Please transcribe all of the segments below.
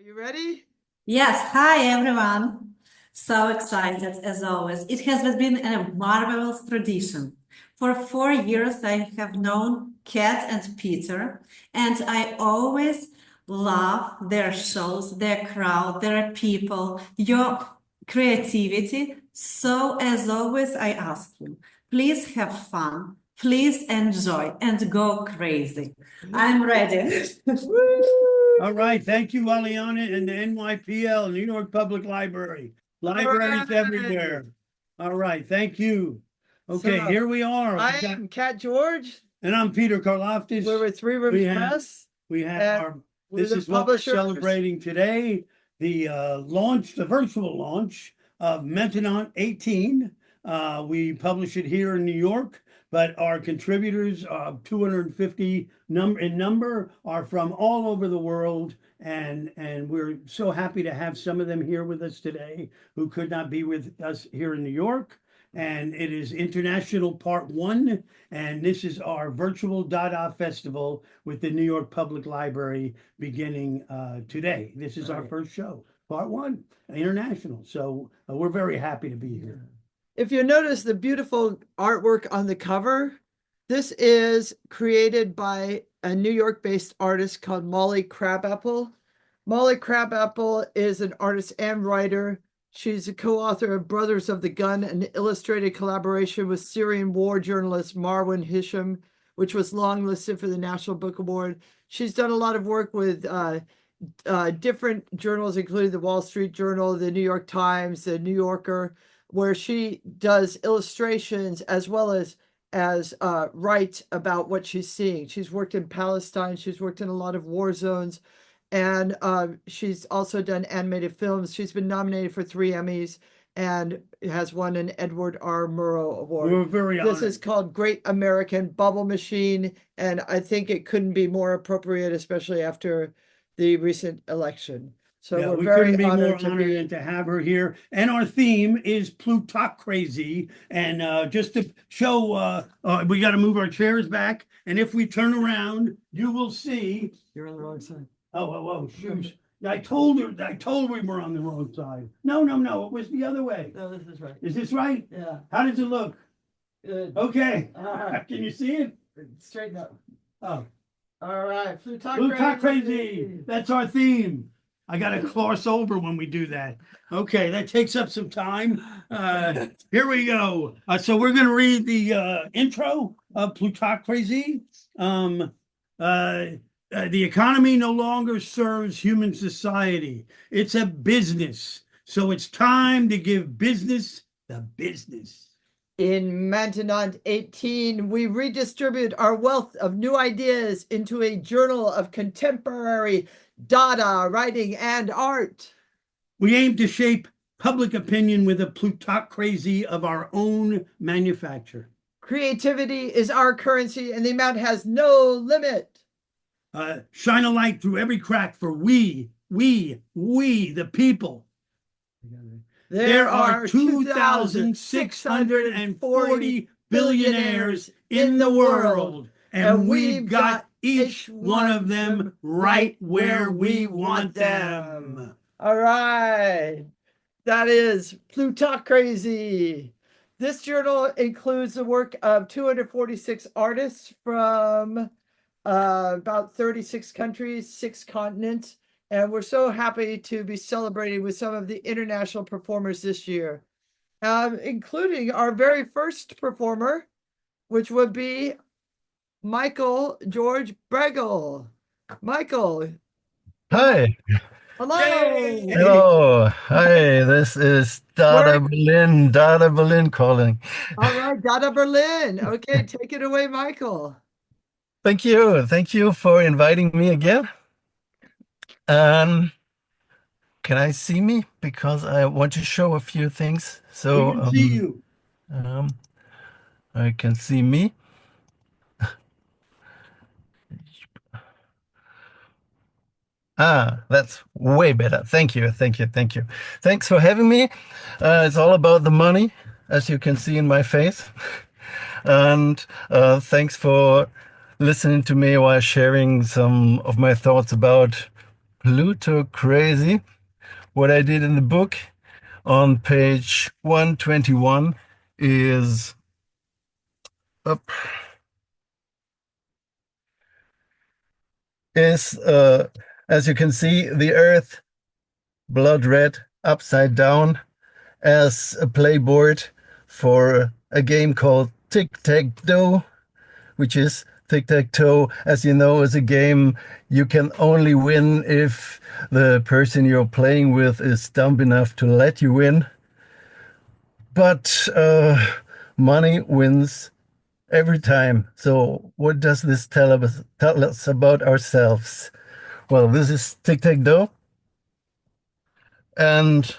You ready? Yes, hi everyone. So excited as always. It has been a marvelous tradition. For 4 years, I have known Kat and Peter, and I always love their shows, their crowd, their people, your creativity. So, as always, I ask you, please have fun, please enjoy, and go crazy. I'm ready. All right, thank you, Aliana, and the NYPL, New York Public Library. Libraries everywhere. All right, thank you. Okay, So, here we are. I am Cat George. And I'm Peter Carlaftes. We're with Three Rooms Press. We have and this the is what we're publishers. celebrating today, the virtual launch of MAINTENANT 18. We publish it here in New York, but our contributors of 250 in number are from all over the world, and we're so happy to have some of them here with us today who could not be with us here in New York. And it is International Part 1, and this is our Virtual Dada Festival with the New York Public Library beginning today. This is our first show, Part 1, International. So we're very happy to be here. If you notice the beautiful artwork on the cover, this is created by a New York-based artist called Molly Crabapple. Molly Crabapple is an artist and writer. She's a co-author of Brothers of the Gun, an illustrated collaboration with Syrian war journalist Marwan Hisham, which was longlisted for the National Book Award. She's done a lot of work with different journals, including the Wall Street Journal, the New York Times, the New Yorker, where she does illustrations as well as write about what she's seeing. She's worked in Palestine. She's worked in a lot of war zones. And she's also done animated films. She's been nominated for 3 Emmys and has won an Edward R. Murrow Award. We're very honored. This is called Great American Bubble Machine, and I think it couldn't be more appropriate, especially after the recent election. So Yeah, we're we very couldn't be more honored honored to have her here. And our theme is Plutocrazy. And just to show, we got to move our chairs back. And if we turn around, you will see. You're on the wrong side. Oh, shoot. I told her we were on the wrong side. No, it was the other way. No, this is right. Is this right? Yeah. How does it look? Good. Okay. All right. Can you see it? Straighten up. Oh. All right. Plutocrazy. Plutocrazy. That's our theme. I got to cross over when we do that. Okay, that takes up some time. Here we go. So we're going to read the intro of Plutocrazy. The economy no longer serves human society. It's a business. So it's time to give business the business. In MAINTENANT 18, we redistribute our wealth of new ideas into a journal of contemporary Dada writing and art. We aim to shape public opinion with a plutocracy of our own manufacture. Creativity is our currency, and the amount has no limit. Shine a light through every crack for we, the people. There are 2,640 billionaires in the world, and we've got each one of them right where we want them. All right. That is Plutocrazy. This journal includes the work of 246 artists from about 36 countries, 6 continents. And we're so happy to be celebrating with some of the international performers this year, including our very first performer, which would be Michael George Bregel. Michael. Hi. Hello. Yay! Hello. Hi, this is Dada Berlin calling. All right, Dada Berlin. Okay, take it away, Michael. Thank you. Thank you for inviting me again. Can I see me? Because I want to show a few things. So We can see you. I can see me. That's way better. Thank you. Thanks for having me. It's all about the money, as you can see in my face. And thanks for listening to me while sharing some of my thoughts about PLUTOCRAZY. What I did in the book on page 121 is up is as you can see, the Earth blood red upside down as a playboard for a game called Tic-Tac-Toe, which is tic-tac-toe, as you know, is a game you can only win if the person you're playing with is dumb enough to let you win. But money wins every time. So what does this tell us about ourselves? Well, this is tic-tac-toe. And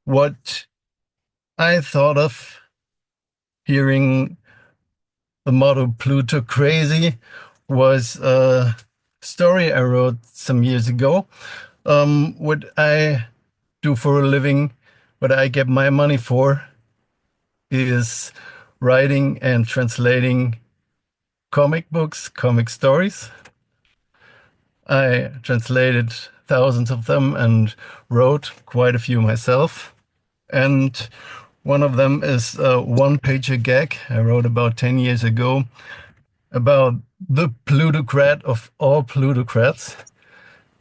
what I thought of hearing the motto PLUTOCRAZY was a story I wrote some years ago. What I do for a living, what I get my money for, is writing and translating comic books, comic stories. I translated thousands of them and wrote quite a few myself. And one of them is a one-pager gag I wrote about 10 years ago about the plutocrat of all plutocrats,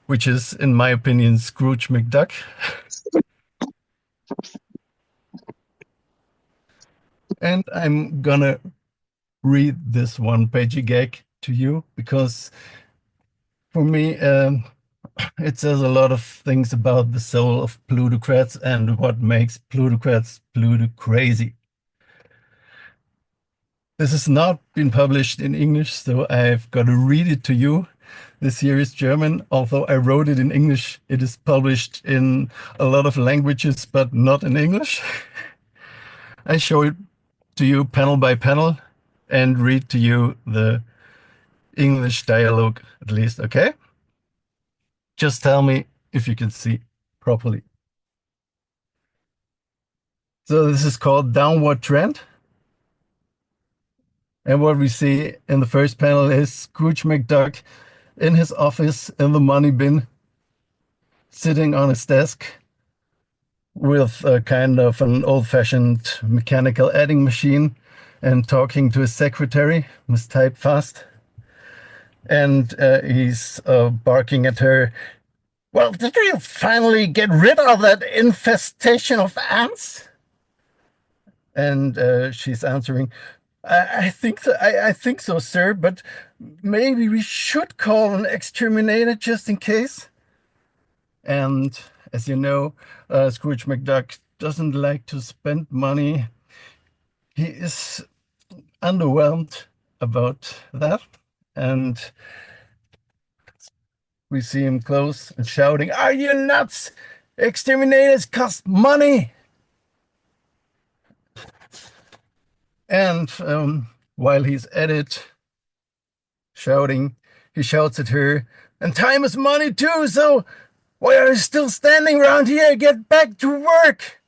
which is, in my opinion, Scrooge McDuck. And I'm gonna read this one-pager gag to you because for me, it says a lot of things about the soul of plutocrats and what makes plutocrats plutocrazy. This has not been published in English, so I've got to read it to you. This here is German. Although I wrote it in English, it is published in a lot of languages, but not in English. I show it to you panel by panel and read to you the English dialogue at least, okay? Just tell me if you can see properly. So this is called Downward Trend. And what we see in the first panel is Scrooge McDuck in his office in the money bin, sitting on his desk with a kind of an old-fashioned mechanical adding machine and talking to his secretary, Miss Typefast. And he's barking at her, "Well, did you finally get rid of that infestation of ants?" And she's answering, I think so, I think so, sir, but maybe we should call an exterminator just in case." And as you know, Scrooge McDuck doesn't like to spend money. He is underwhelmed about that. And we see him close and shouting, "Are you nuts? Exterminators cost money." And while he's at it, shouting, he shouts at her, "And time is money too, so why are you still standing around here? Get back to work."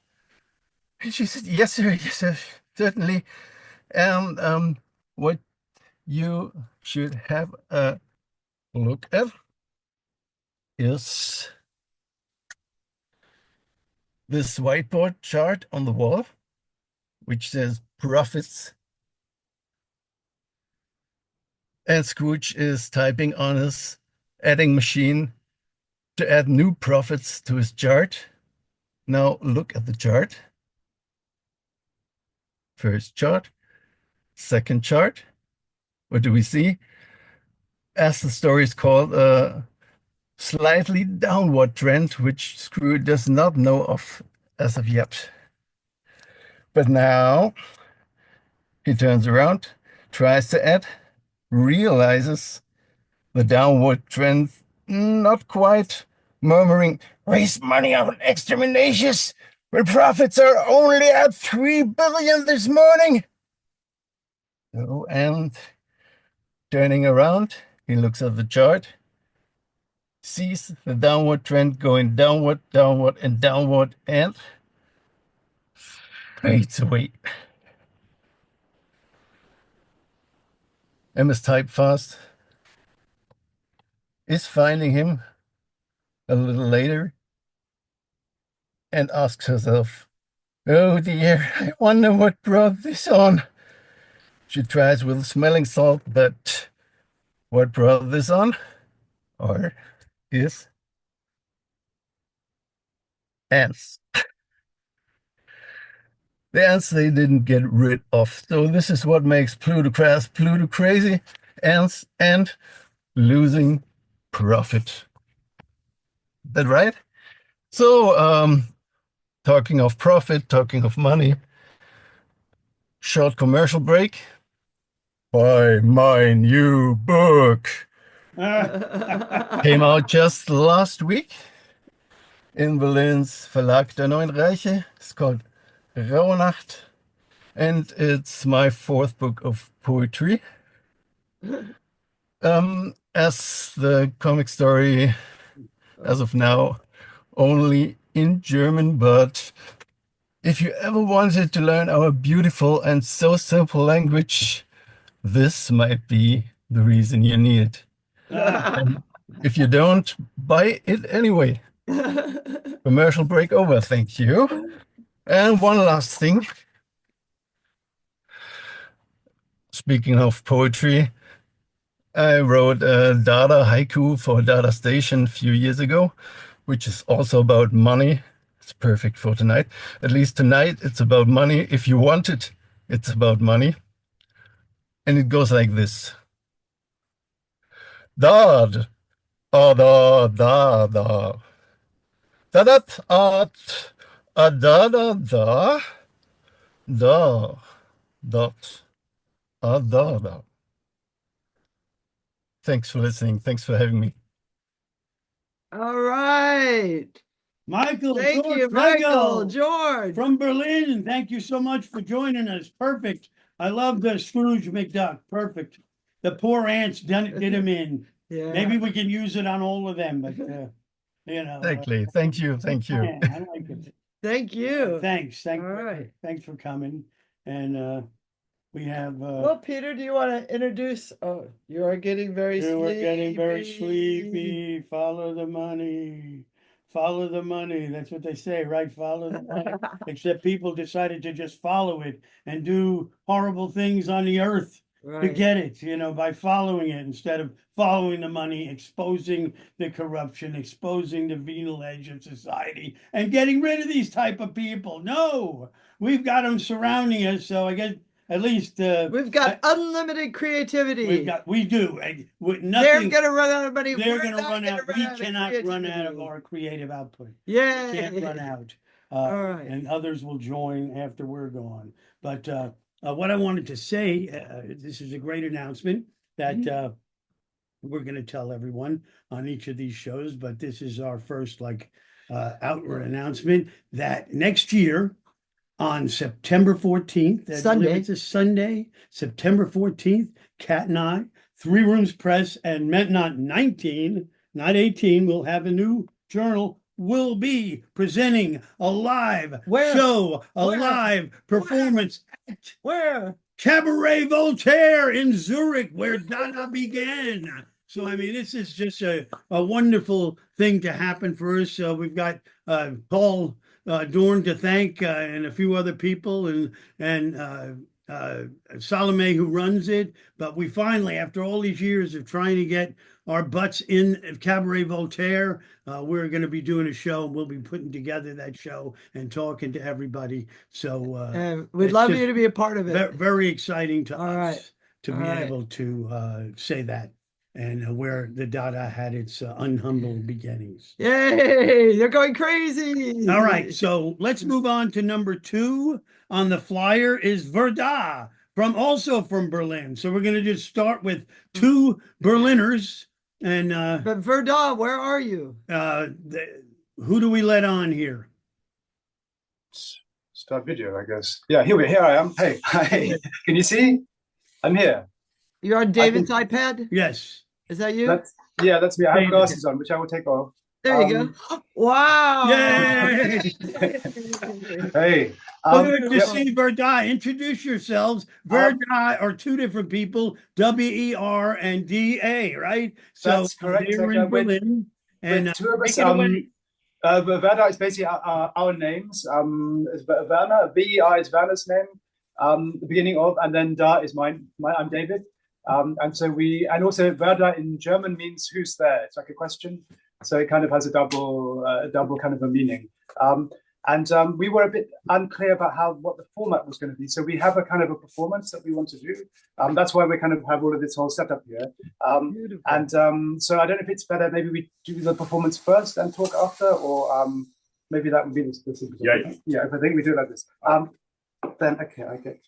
And she said, yes, sir, certainly. And what you should have a look at is this whiteboard chart on the wall, which says profits. And Scrooge is typing on his adding machine to add new profits to his chart. Now look at the chart. First chart, second chart. What do we see? As the story is called, a slightly downward trend, which Scrooge does not know of as of yet. But now he turns around, tries to add, realizes the downward trend, not quite, murmuring, "Raise money on exterminations when profits are only at 3 billion this morning." Oh, and turning around, he looks at the chart, sees the downward trend going downward, downward, and downward, and fades away. MS Typefast is finding him a little later and asks herself, "Oh dear, I wonder what brought this on." She tries with smelling salt, but what brought this on? Or is ants. The ants they didn't get rid of. So this is what makes Plutocrazy, ants and losing profit. That right? So talking of profit, talking of money, short commercial break. Buy my new book. Came out just last week in Berlin's Verlag der Neuen Reiche. It's called Rauhnacht, and it's my fourth book of poetry. As the comic story, as of now, only in German, but if you ever wanted to learn our beautiful and so simple language, this might be the reason you need it. And if you don't, buy it anyway. Commercial break over, thank you. And one last thing. Speaking of poetry, I wrote a Dada haiku for Dada Station a few years ago, which is also about money. It's perfect for tonight. At least tonight, it's about money. If you want it, it's about money. And it goes like this. Dad, da da da da. Da-dat, da-da-da, da, dot, da. Thanks for listening. Thanks for having me. All right. Michael, Thank George, you, Michael, Bregel George. from Berlin. Thank you so much for joining us. Perfect. I love the Scrooge McDuck. Perfect. The poor ants did him in. Yeah. Maybe we can use it on all of them, but you know. Exactly. Thank you. Thank you. I like it. Thank you. Thanks. All right. Thanks for coming. And we have Well, Peter, do you want to introduce? Oh, you are getting very you sleepy. are getting very sleepy. Follow the money. Follow the money. That's what they say, right? Follow the money. Except people decided to just follow it and do horrible things on the earth to Right. get it, you know, by following it instead of following the money, exposing the corruption, exposing the venal edge of society, and getting rid of these type of people. No, we've got them surrounding us. So I guess at least We've got unlimited creativity. we do. And with They're nothing, gonna run out of money. they're We're going to not run gonna out. We of cannot run out of creativity. our creative output. Yeah. Can't run out. All right. And others will join after we're gone. But what I wanted to say, this is a great announcement that we're going to tell everyone on each of these shows, but this is our first outward announcement that next year on September 14th, I believe it's a Sunday, September 14th, Kat and I, Three Rooms Press and Not 19, not 18, will have a new journal. Will be presenting a live show, live performance at Cabaret Voltaire in Zurich, where Dada began. So, I mean, this is just a wonderful thing to happen for us. We've got Paul Dorn to thank and a few other people and Salome who runs it. But we finally, after all these years of trying to get our butts in Cabaret Voltaire, we're going to be doing a show. We'll be putting together that show and talking to everybody. So we'd love you to be a part of it. Very exciting to us to be right. able to say that. And where the Dada had its unhumble beginnings. Yay! They're going crazy. All right, so let's move on to number 2 on the flyer is Verda also from Berlin. So we're going to just start with 2 Berliners and but Verda, where are you? Who do we let on here? Start video, I guess. Yeah, here I am. Hey, hi. Can you see? I'm here. You're on David's iPad? Yes. Is that you? That's me. I have glasses on, which I will take off. There you go. Wow. Yay! Hey, Well, good to yeah, see Verdi. Introduce yourselves. Verdi are two different people, W-E-R and D-A, right? So that's correct. they were in Berlin. And With two of take us. it away. Werner is basically our names. Is Werner, VEI is Werner's name. The beginning of, and then Da is mine. I'm David. And so and also Werder in German means who's there. It's like a question. So it kind of has a double kind of a meaning. We were a bit unclear about what the format was going to be. So we have a kind of a performance that we want to do. That's why we kind of have all of this whole setup here. So I don't know if it's better. Maybe we do the performance first and talk after, or maybe that would be the simple. Yeah. I think we do it like this. Then okay, I get.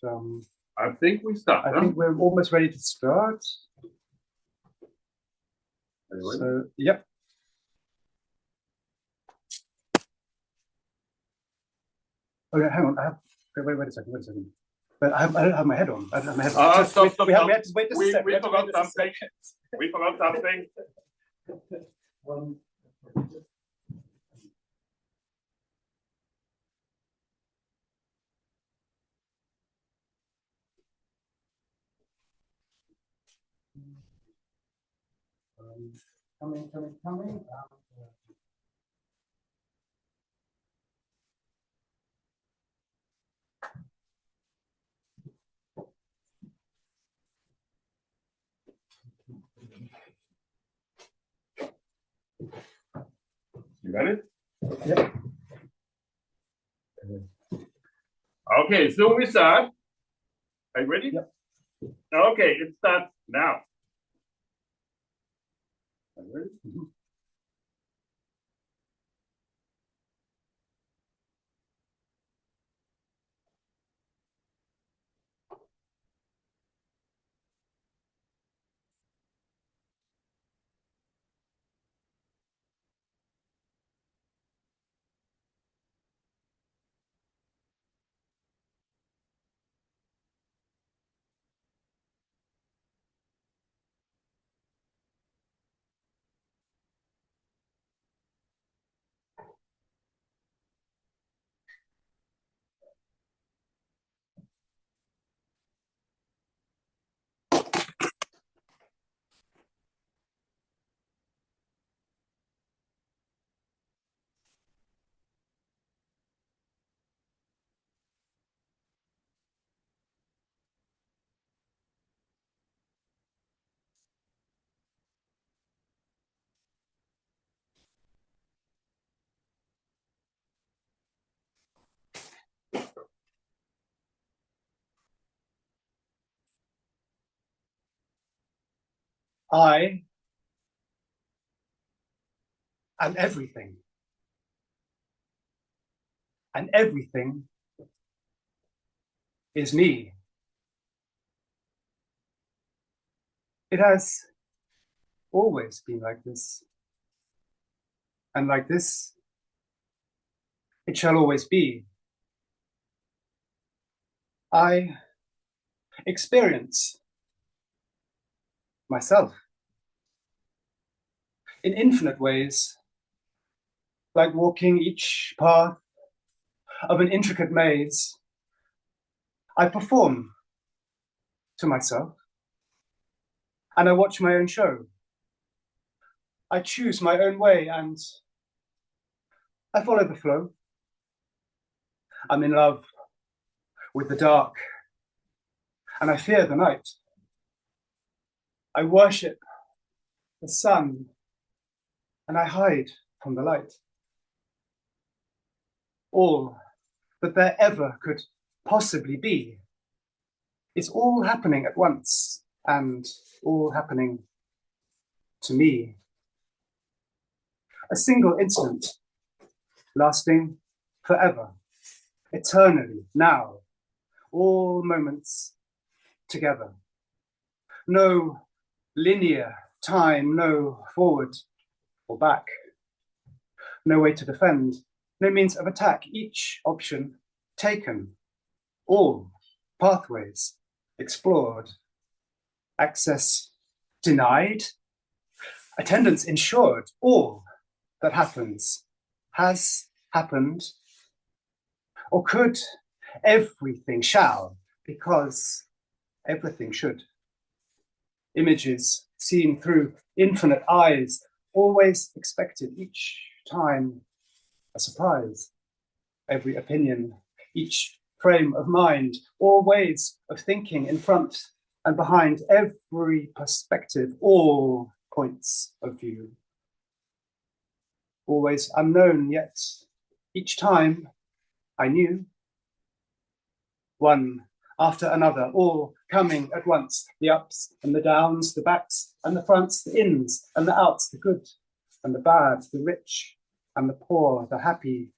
I think we start. I think we're almost ready to start. So yep. Okay, hang on. Wait a second. But I don't have my head on. I don't have my head on. Stop. We have to wait just a second. We forgot something. We forgot something. Coming. You got it? Yep. Okay, so we start. Are you ready? Yep. Okay, it starts now. Are you ready? Mm-hmm. I am everything. And everything is me. It has always been like this. And like this, it shall always be. I experience myself in infinite ways, like walking each path of an intricate maze. I perform to myself, and I watch my own show. I choose my own way, and I follow the flow. I'm in love with the dark, and I fear the night. I worship the sun, and I hide from the light. All that there ever could possibly be is all happening at once, and all happening to me. A single instant, lasting forever, eternally, now, all moments together. No linear time, no forward or back, no way to defend, no means of attack, each option taken, all pathways explored, access denied, attendance ensured, all that happens has happened, or could. Everything shall, because everything should. Images seen through infinite eyes, always expected, each time a surprise. Every opinion, each frame of mind, all ways of thinking in front and behind, every perspective, all points of view. Always unknown, yet each time I knew. One after another, all coming at once, the ups and the downs, the backs and the fronts, the ins and the outs, the good and the bad, the rich and the poor, the happy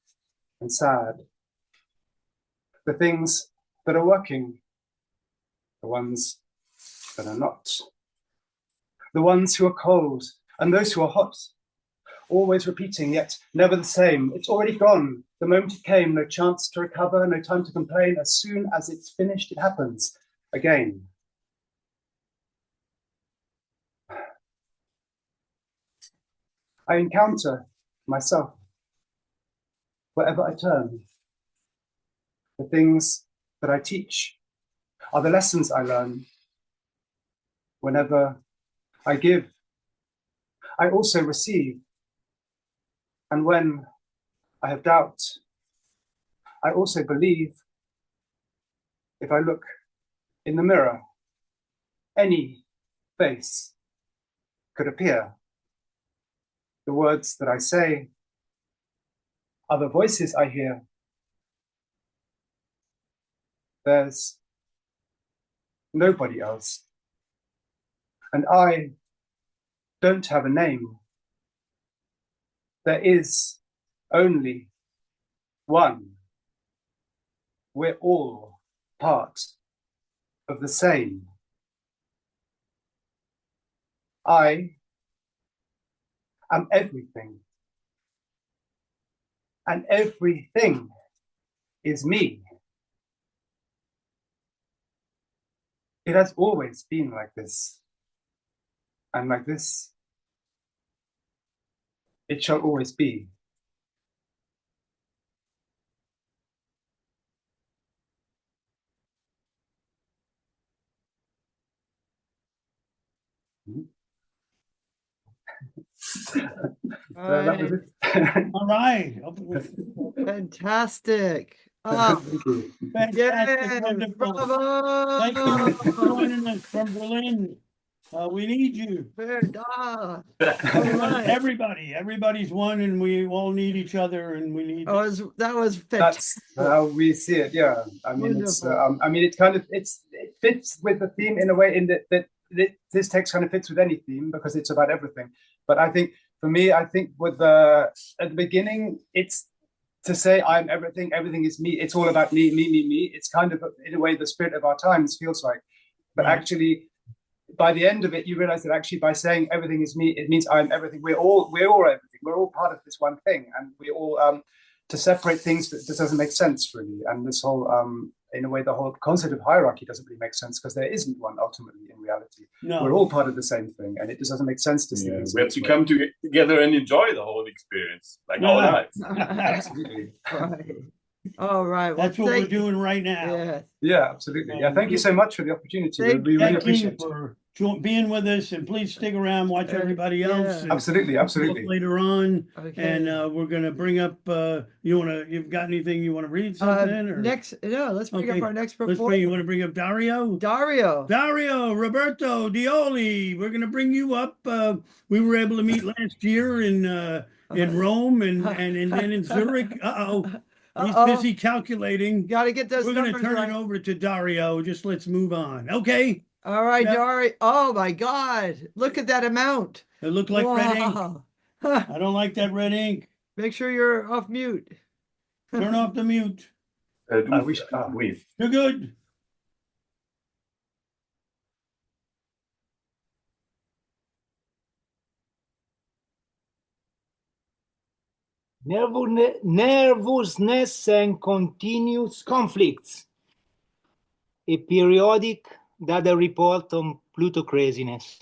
and sad. The things that are working, the ones that are not. The ones who are cold and those who are hot, always repeating, yet never the same. It's already gone. The moment it came, no chance to recover, no time to complain. As soon as it's finished, it happens again. I encounter myself wherever I turn. The things that I teach are the lessons I learn. Whenever I give, I also receive. And when I have doubt, I also believe. If I look in the mirror, any face could appear. The words that I say are the voices I hear. There's nobody else. And I don't have a name. There is only one. We're all part of the same. I am everything. And everything is me. It has always been like this. And like this, it shall always be. That was it. All right. Fantastic. Oh, Thank you. Fantastic, yeah, wonderful. bravo. Thank you for joining us from Berlin. We need you. All right. Everybody's one, and we all need each other, and we need. That was That's fantastic. how we see it. Yeah, I mean, Wonderful. it fits with the theme in a way in that this text kind of fits with any theme because it's about everything. But I think for me, at the beginning, it's to say I'm everything. Everything is me. It's all about me. It's kind of in a way the spirit of our times feels like. But actually, by the end of it, you realize that actually by saying everything is me, it means I'm everything. We're all everything. We're all part of this one thing, and we all to separate things that just doesn't make sense really. And this whole in a way, the whole concept of hierarchy doesn't really make sense because there isn't one ultimately in reality. No. We're all part of the same thing, and it just doesn't make sense to see things. We have to come together and enjoy the whole experience, like our lives. Absolutely. Right. All right. Well, That's what we're doing right now. Yeah. Yeah, absolutely. Yeah, thank you so much for the opportunity. We really Thank you appreciate it. for being with us, and please stick around, watch everybody else. and Absolutely, absolutely. Later on, Okay. and we're gonna bring up. You've got anything you want to read something or let's bring up our next Let's performer. you want to bring up Dario? Dario. Roberto, Dioli. We're gonna bring you up. We were able to meet last year in Rome and then in Zurich. He's busy calculating. Got to get those We're gonna numbers turn right. it over to Dario. Just let's move on. Okay. All right, Yeah. Dario. Oh my God. Look at that amount. It looked like red ink. Wow. I don't like that red ink. Make sure you're off mute. Turn off the mute. We. You're good. Nervousness and continuous conflicts. A periodic data report on plutocraziness.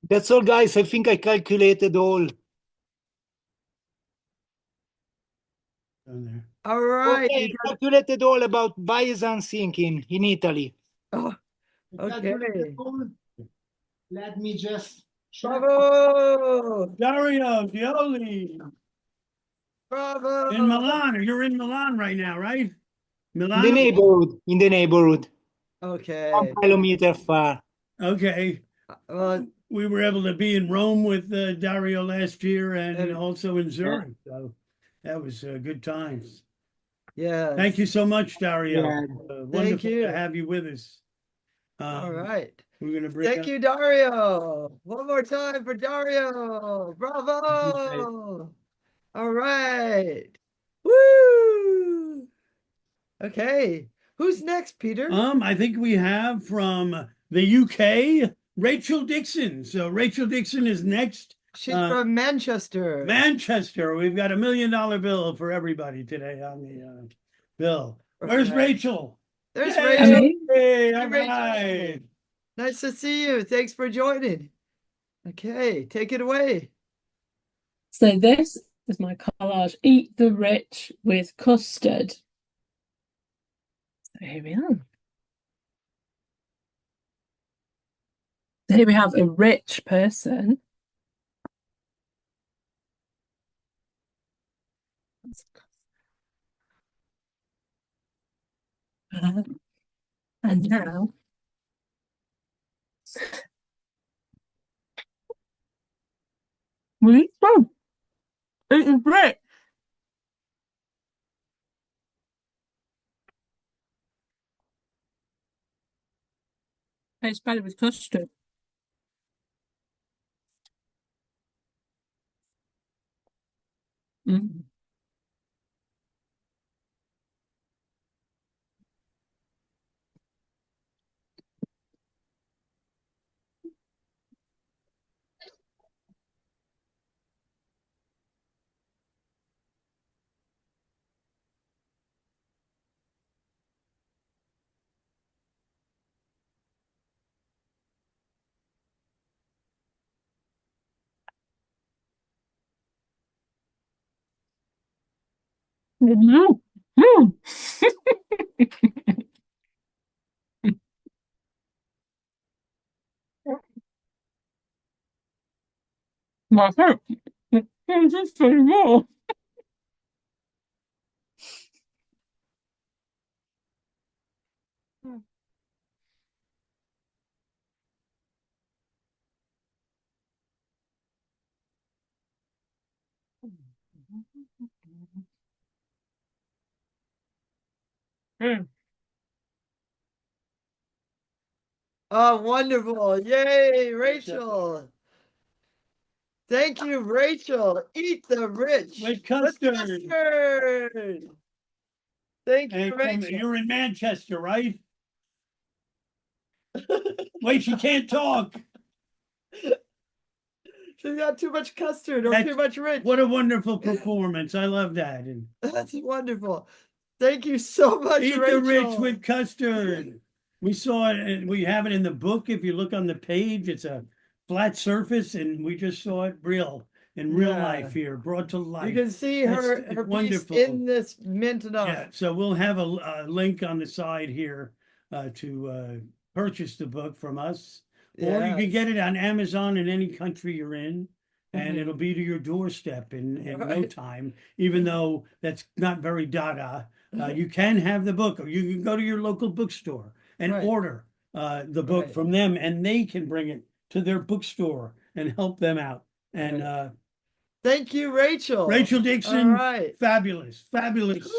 That's all, guys. I think I calculated all. Down there. All right. Okay, You got, calculated all about Bayesian thinking in Italy. oh, Calculated okay. all. Let me just check. Bravo! Dario, Dioli, Bravo! in Milan. You're in Milan right now, right? In the Milan? neighborhood. In the neighborhood. 1 Okay. kilometer far. Okay. Well, We were able to be in Rome with Dario last year and And- also in Zurich. So that was good times. yes. Thank you so much, Dario. Yeah. Wonderful you. to have you with us. All right. We're going to bring Thank up- you, Dario. One more time for Dario. Bravo! All right. Woo! Okay. Who's next, Peter? I think we have from the UK, Rachel Dixon. So Rachel Dixon is next. She's from Manchester. Manchester. We've got $1 million bill for everybody today on the bill. Where's Okay. Rachel? There's Yay! Rachel. Hey, all Hey, Rachel. right. Nice to see you. Thanks for joining. Okay, take it away. So this is my collage, Eat the Rich with Custard. So here we are. So here we have a rich person. And now we go. It is rich. It's better with custard. Mm. Mm. Mm. My heart. Just for more. Mm. Oh, wonderful. Yay, Rachel. Thank you, Rachel. Eat the rich. With custard. Custard. Thank you, And Rachel. you're in Manchester, right? Wait, she can't talk. She's got too much custard or That's- too much rich. What a wonderful performance. I love that. And That's wonderful. Thank you so much, eat Rachel. the rich with custard. We saw it and we have it in the book. If you look on the page, it's a flat surface and we just saw it in real Yeah. life here, brought to life. You can see That's her piece wonderful. in this MAINTENANT. Yeah, so we'll have a link on the side here to purchase the book from us. Or you can get it on Amazon in any country you're in, and it'll be to your doorstep in no Right. time, even though that's not very Dada. You can have the book, or you can go to your local bookstore and Right. order the book Right. from them, and they can bring it to their bookstore and help them out. And Thank you, Rachel. Rachel All Dixon, right. fabulous, fabulous,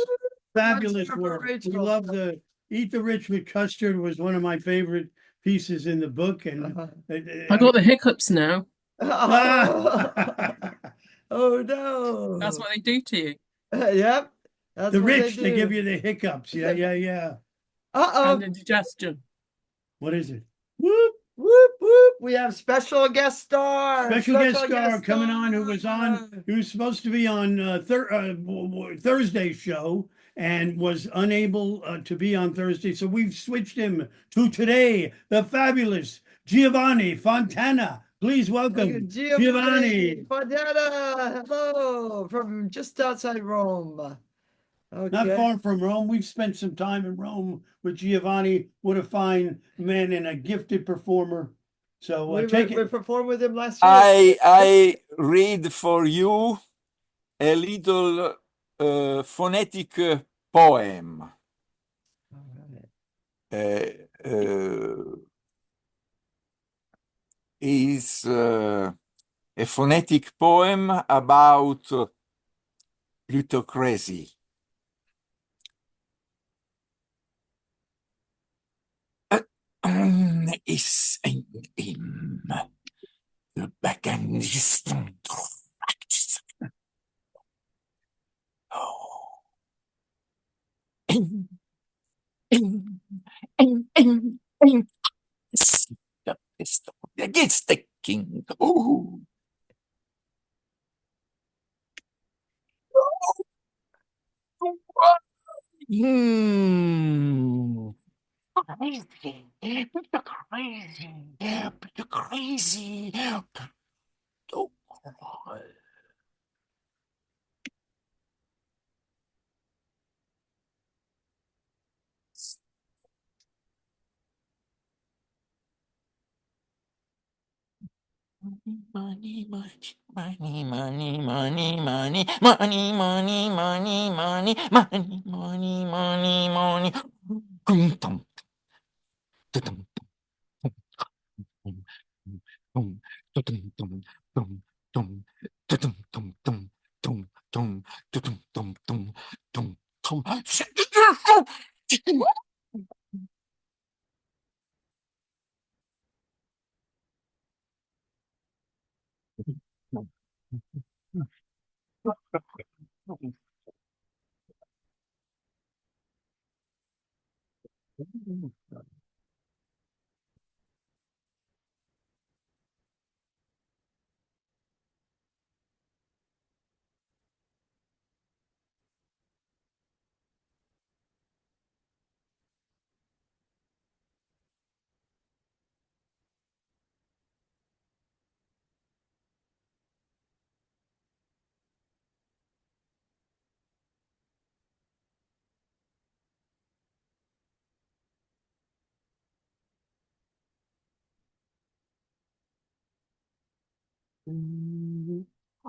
fabulous for work. We Rachel. love the Eat the Rich with Custard was one of my favorite pieces in the book, and I got the hiccups now. Oh no. That's what they do to you. Yep. That's the what rich, they do. give you the hiccups. Yeah, yeah, yeah. Uh-oh. And indigestion. What is it? Whoop, whoop, whoop. We have special guest star. Special guest star coming on who was supposed to be on Thursday's show and was unable to be on Thursday. So we've switched him to today, the fabulous Giovanni Fontana. Please welcome Giovanni Giovanni. Dada. Hello, from just outside Rome. Not Okay. far from Rome. We've spent some time in Rome with Giovanni. What a fine man and a gifted performer. So We performed with him last year. I read for you a little phonetic poem. All right. Is a phonetic poem about plutocracy. Is in the backendist practice. Oh. Against the king. Oh. Crazy, crazy. Oh. Money, money, money, money, money, money, money, money, money, money, money, money, money, money. Dum, dum, dum, dum, dum, dum, dum, dum, dum, dum, dum, dum, dum, dum, dum, dum, dum.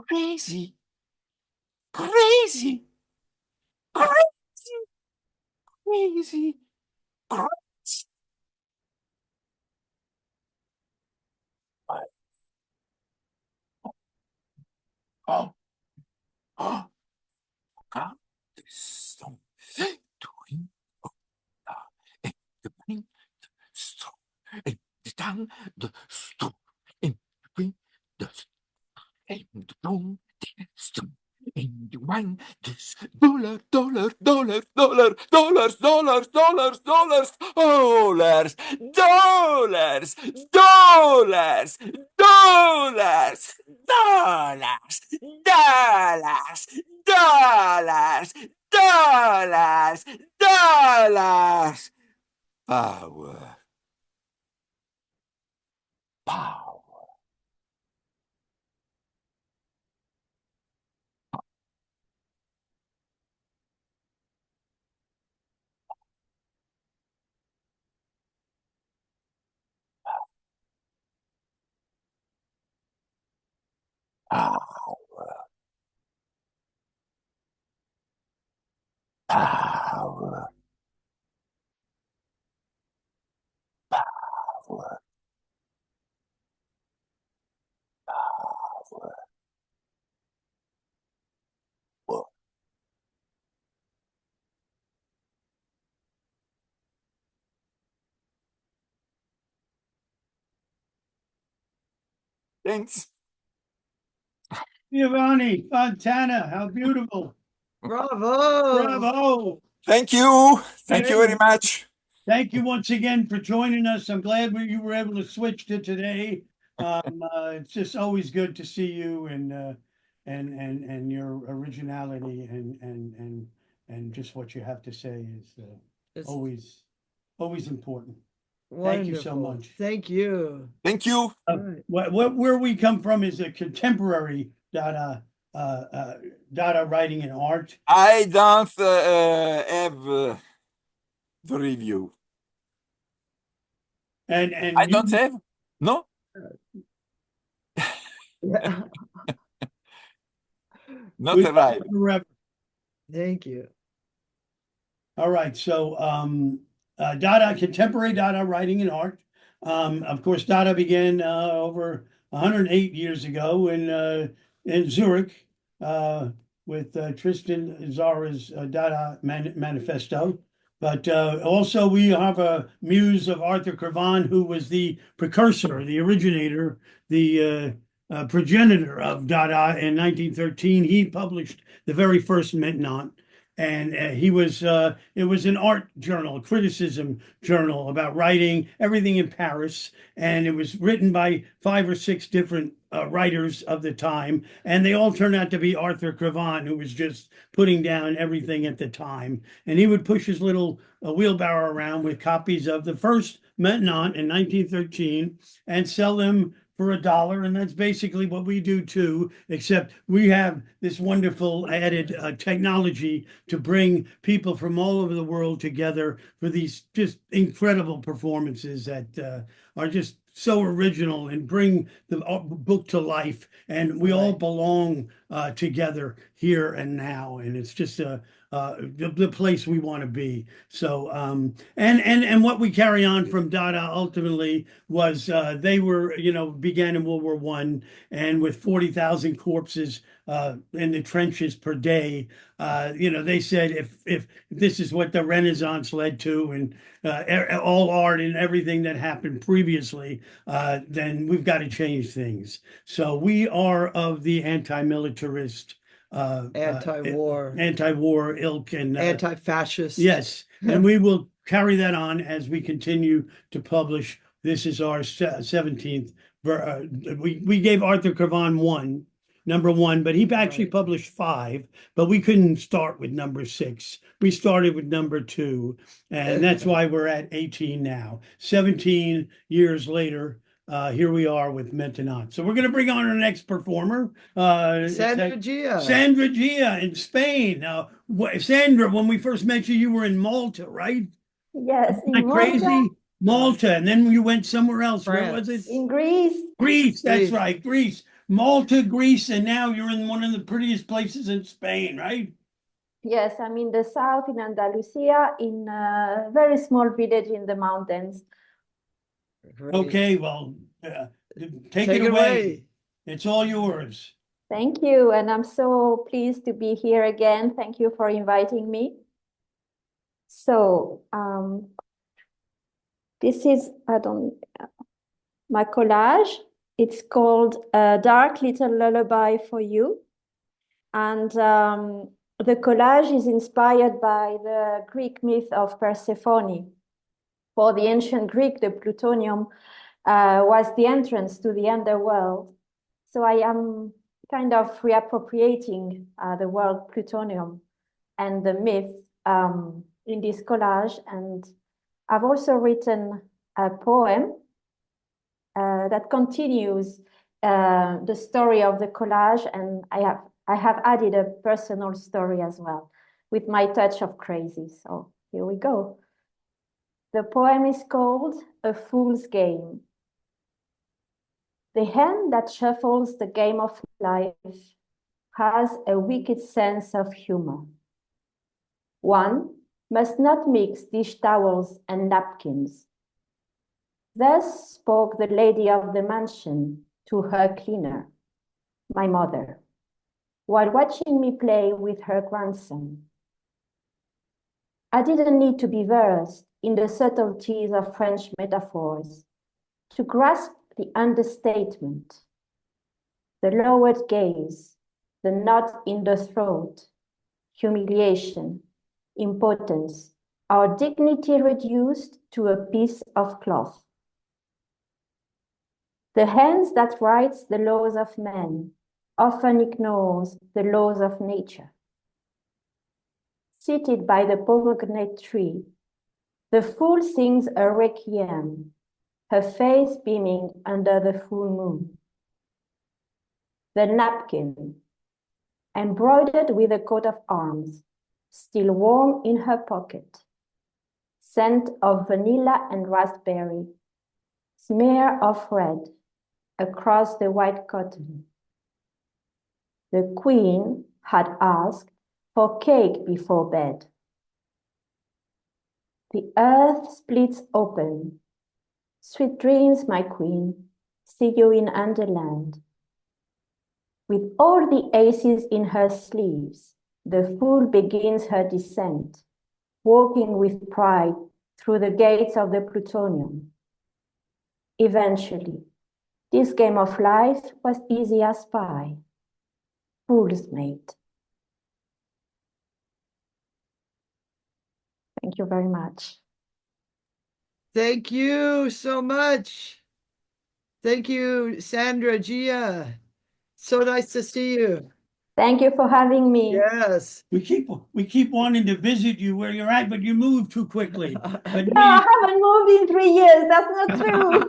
Crazy, crazy, crazy, crazy, crazy. Oh, oh, God, this song doing the brain, the straw, and the tongue, the straw, and the brain, the and the bone, the straw. And the one, this dollar, dollar, dollar, dollar, dollars, dollars, dollars, dollars, dollars, dollars, dollars, dollars, dollars, dollars, dollars, dollars, dollars. Power, power, power, power, power, power. Well, thanks. Giovanni Fontana, how beautiful. Bravo. Bravo. Thank you. Thank you very much. Thank you once again for joining us. I'm glad you were able to switch to today. It's just always good to see you and your originality and just what you have to say is It's- always important. Thank you so Wonderful. much. Thank you. Thank you. Right. Where we come from is a contemporary Dada writing and art. I don't have the review. And I don't have. No. Yeah. Not arrived. forever. Thank you. All right, so Dada, contemporary Dada writing and art. Of course, Dada began over 108 years ago in Zurich with Tristan Zara's Dada Manifesto. But also we have a muse of Arthur Cravan, who was the precursor, the originator, the progenitor of Dada in 1913. He published the very first Maintenant. And he was, it was an art journal, a criticism journal about writing, everything in Paris. And it was written by 5 or 6 different writers of the time. And they all turned out to be Arthur Cravan, who was just putting down everything at the time. And he would push his little wheelbarrow around with copies of the first Maintenant in 1913 and sell them for $1, and that's basically what we do too, except we have this wonderful added technology to bring people from all over the world together for these just incredible performances that are just so original and bring the book to life. And we all belong together here and now, and it's just the place we want to be. So and what we carry on from Dada ultimately was they were, began in World War I, and with 40,000 corpses in the trenches per day, they said if this is what the Renaissance led to, and all art and everything that happened previously, then we've got to change things. So we are of the anti-militarist, anti-war ilk, and anti-fascist. Yes, and we will carry that on as we continue to publish. This is our 17th. We gave Arthur Cravan number 1, but he actually published 5, but we couldn't start with number 6. We started with number 2, and that's why we're at 18 now. 17 years later, here we are with Maintenant. So we're going to bring on our next performer, Sandra Gia. Sandra Gia in Spain. Sandra, when we first met you, you were in Malta, right? Yes, Isn't that crazy? Malta, and then you went somewhere else. France. Where was it? in Greece. Greece, that's Greece. right, Greece. Malta, Greece, and now you're in one of the prettiest places in Spain, right? Yes, I'm in the south in Andalusia, in a very small village in the mountains. Great. Okay, well, take it away. It's all yours. Thank you, and I'm so pleased to be here again. Thank you for inviting me. So, this is, my collage. It's called A Dark Little Lullaby for You. And the collage is inspired by the Greek myth of Persephone. For the ancient Greek, the plutonium was the entrance to the underworld. So I am kind of reappropriating the word plutonium and the myth in this collage. And I've also written a poem that continues the story of the collage, and I have added a personal story as well with my touch of crazy. So here we go. The poem is called A Fool's Game. The hand that shuffles the game of life has a wicked sense of humor. One must not mix dish towels and napkins. Thus spoke the lady of the mansion to her cleaner, my mother, while watching me play with her grandson. I didn't need to be versed in the subtleties of French metaphors to grasp the understatement, the lowered gaze, the knot in the throat, humiliation, impotence, our dignity reduced to a piece of cloth. The hand that writes the laws of men often ignores the laws of nature. Seated by the pomegranate tree, The fool sings a requiem, her face beaming under the full moon. The napkin, embroidered with a coat of arms, still warm in her pocket. Scent of vanilla and raspberry, smear of red across the white cotton. The queen had asked for cake before bed. The earth splits open. Sweet dreams, my queen, see you in Underland. With all the aces in her sleeves, the fool begins her descent, walking with pride through the gates of the plutonium. Eventually, this game of life was easy as pie. Fool's mate. Thank you very much. Thank you so much. Thank you, Sandra, Gia. So nice to see you. Thank you for having me. Yes. We keep wanting to visit you where you're at, but you move too quickly. But No, I haven't moved in 3 years. That's not true.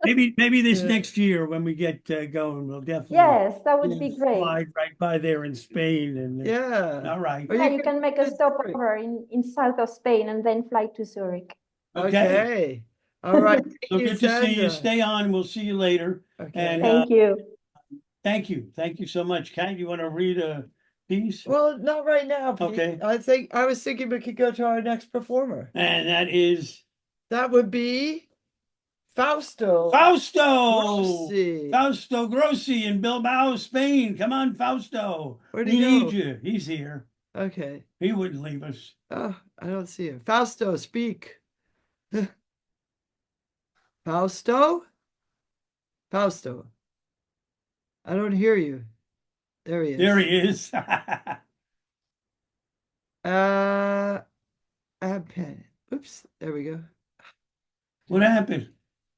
maybe this Yeah. next year when we get going, we'll definitely Yes, that would be great. slide right by there in Spain. And Yeah. all right. Or Yeah, you could can make a visit Zurich. stopover in south of Spain and then fly to Zurich. Okay. All right. Thank So you, good to see you. Sandra. Stay on. We'll see you later. Okay. And Thank you. thank you. Thank you so much. Kat, you want to read a piece? Well, not right now, Pete. Okay. I was thinking we could go to our next performer. And that is That would be Fausto. Fausto Grossi. Grossi in Bilbao, Spain. Come on, Fausto. Where'd We he go? need you. He's here. Okay. He wouldn't leave us. Oh, I don't see him. Fausto, speak. Fausto? Fausto. I don't hear you. There he is. There he is. Add pen. Oops, there we go. What happened?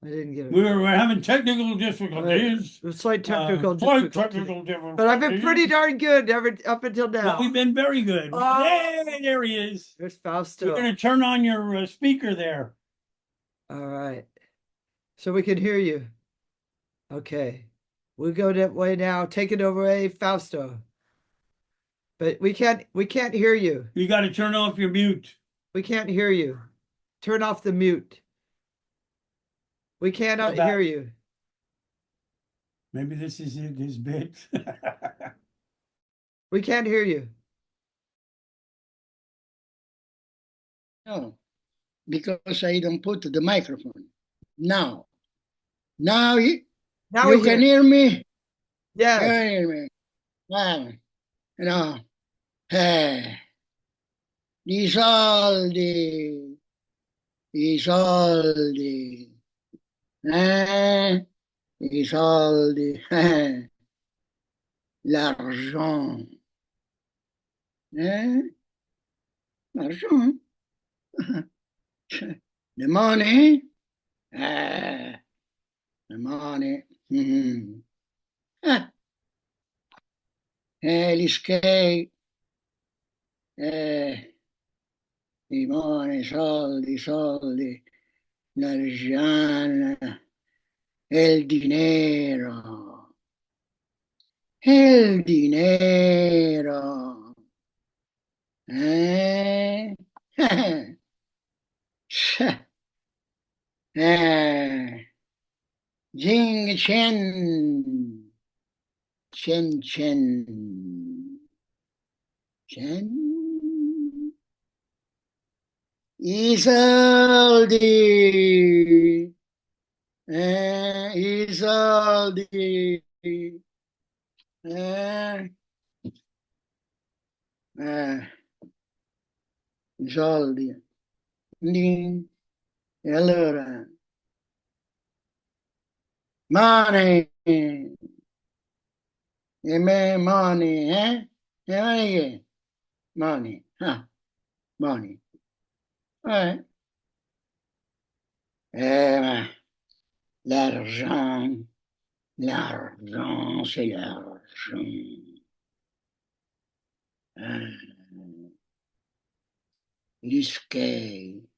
I didn't get it. We're having technical difficulties. Slight technical Slight difficulty. technical difficulties. But I've been pretty darn good up until now. Well, we've been very good. Oh. Hey, there he is. There's Fausto. We're going to turn on your speaker there. All right. So we can hear you. Okay. We'll go that way now. Take it away, Fausto. But we can't hear you. You got to turn off your mute. We can't hear you. Turn off the mute. We cannot hear you. Maybe this is it, his bit. We can't hear you. No, because I don't put the microphone. Now you can hear me? Yes. You can hear me. No. I soldi. I soldi. L'argent. L'argent. The money. The money. Gli skate. I money, soldi. L'argent. El dinero. El dinero. Jing Chen. Chen. Isolde. Isolde. Isolde. E allora, money. E me money, E money che? Money. Money. Ma l'argent, c'est l'argent. Gli skate.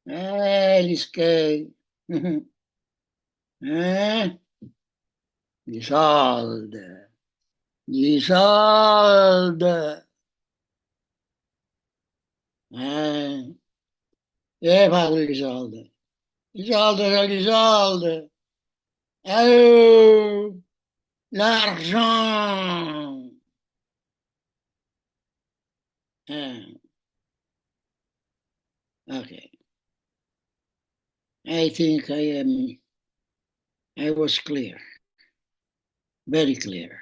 Gli skate. I soldi. I soldi. Vado i soldi. I soldi sono i soldi. L'argent. Okay. I think I was clear. Very clear.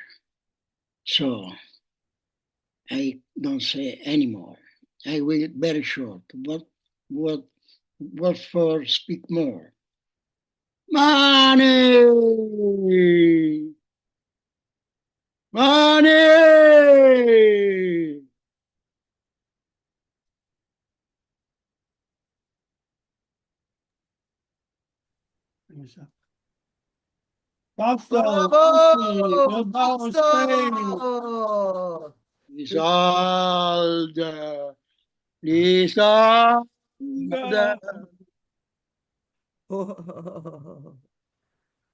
So I don't say anymore. I will very short. What for speak more? Money! Money! Fausto, Bravo! Bilbao, Spain. Fausto! I soldi. I soldi.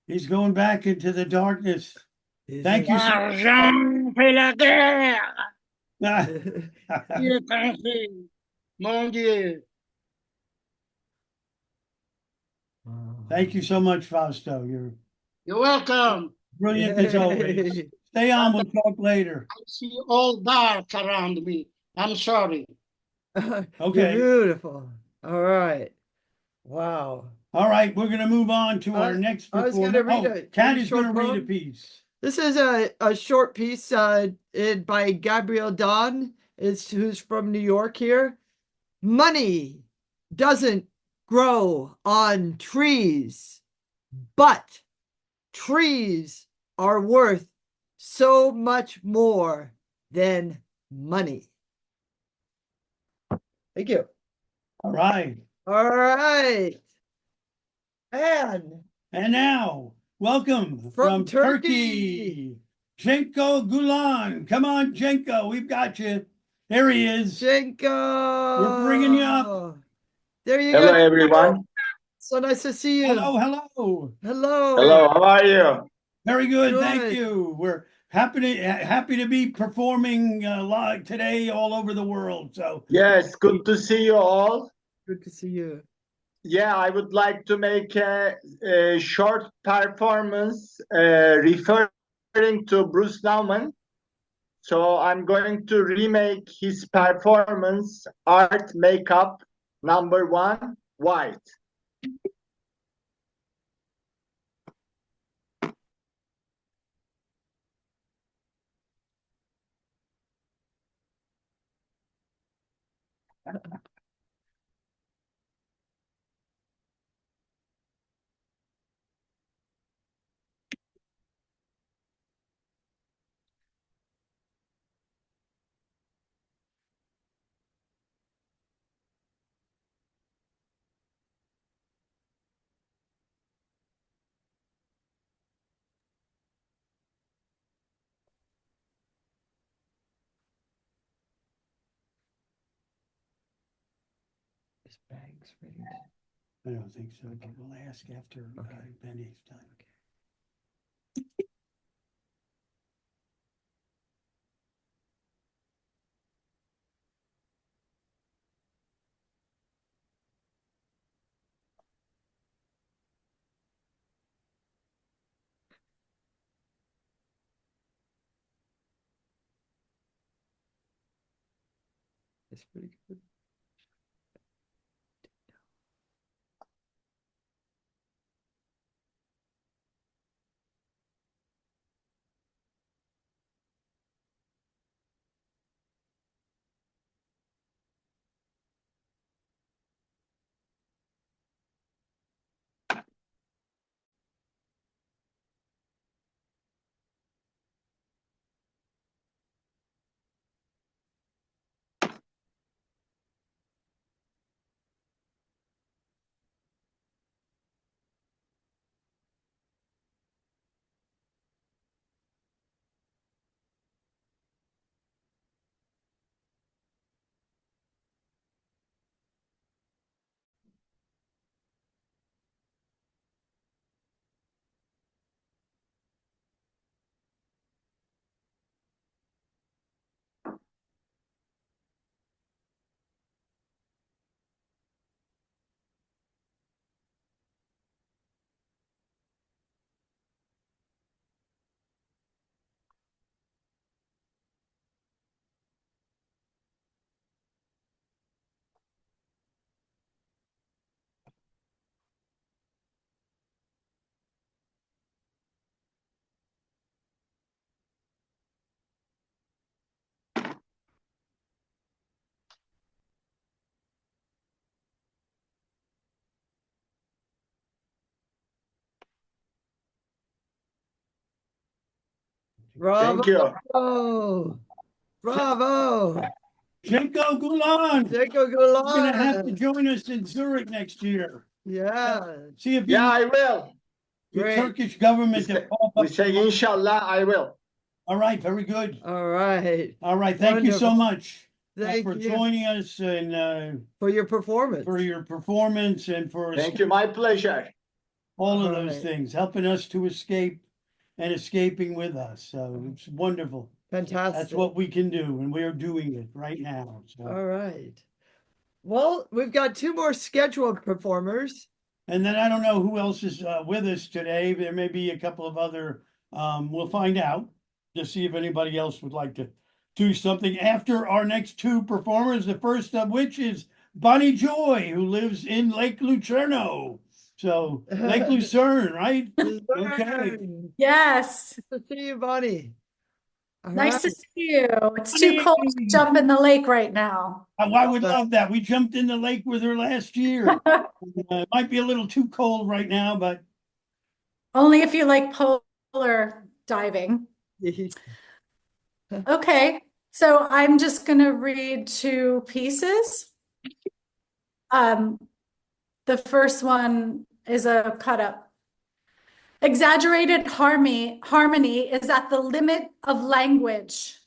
He's going back into the darkness. Thank you. L'argent fait la guerre. Il est Mon Dieu. Thank you so much, Fausto. You're welcome. Brilliant as always. Stay on, we'll talk later. I see all dark around me. I'm sorry. Okay. Beautiful. All right. Wow. All right, we're going to move on to our next I was going to performer. read Kat is going to read a poem. piece. This is a short piece by Gabriel Don, who's from New York here. Money doesn't grow on trees, but trees are worth so much more than money. Thank you. All right. All right. And now, welcome from Turkey, Genco Gulan. Come on, Genco, we've got you. There he is. Genco. We're bringing you up. There you Hello, go. everyone. So nice to see you. Hello. Hello. Hello, how are you? Very good, thank you. We're happy to be performing live today all over the world. So yes, good to see you all. Good to see you. Yeah, I would like to make a short performance referring to Bruce Nauman. So I'm going to remake his performance, Art Makeup #1, White. This bag's ready. I don't think so, but we'll ask after Béné's done. It's pretty good. Bravo. Thank you. Bravo. Genco Gulan. Genco You're gonna have to Gulan. join us in Zurich next year. Yeah. See if Yeah, you I will. your Great. Turkish government to pop We up. say inshallah, I will. All right, very good. All right. All right, thank you so Wonderful. much Thank for you joining us and for your performance. and for Thank you. My pleasure. all of All those right. things, helping us to escape and escaping with us. So it's wonderful. Fantastic. That's what we can do, and we are doing it right now. So. All right. Well, we've got 2 more scheduled performers. And then I don't know who else is with us today. There may be a couple of other, we'll find out to see if anybody else would like to do something after our next 2 performers, the first of which is Bonnie Joy, who lives in Lake Lucerno. So Lake Lucerne, right? Okay. Yes. Good to see you, Bonnie. All Nice right. to see you. It's too cold to jump in the lake right now. I would love that. We jumped in the lake with her last year. It might be a little too cold right now, but Only if you like polar diving. Okay, so I'm just going to read 2 pieces. The first one is a cut up. Exaggerated harmony is at the limit of language.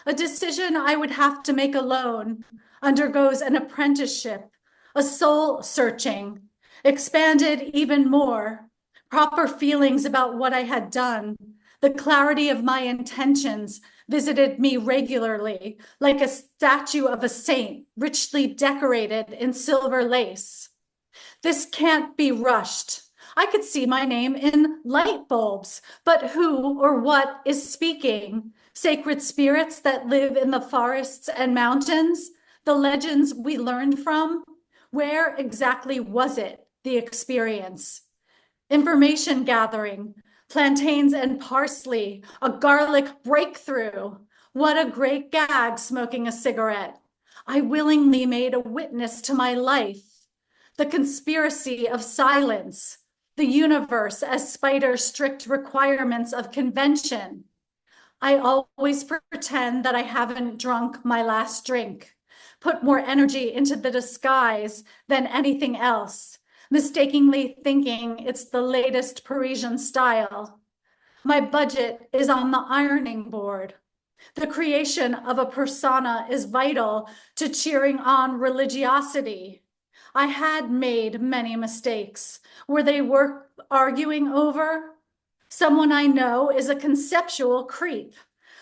A decision I would have to make alone undergoes an apprenticeship, a soul searching, expanded even more, proper feelings about what I had done. The clarity of my intentions visited me regularly, like a statue of a saint, richly decorated in silver lace. This can't be rushed. I could see my name in light bulbs, but who or what is speaking? Sacred spirits that live in the forests and mountains, the legends we learned from? Where exactly was it, the experience? Information gathering, plantains and parsley, a garlic breakthrough. What a great gag smoking a cigarette. I willingly made a witness to my life. The conspiracy of silence, the universe as spider's strict requirements of convention. I always pretend that I haven't drunk my last drink, put more energy into the disguise than anything else, mistakenly thinking it's the latest Parisian style. My budget is on the ironing board. The creation of a persona is vital to cheering on religiosity. I had made many mistakes. Were they worth arguing over? Someone I know is a conceptual creep.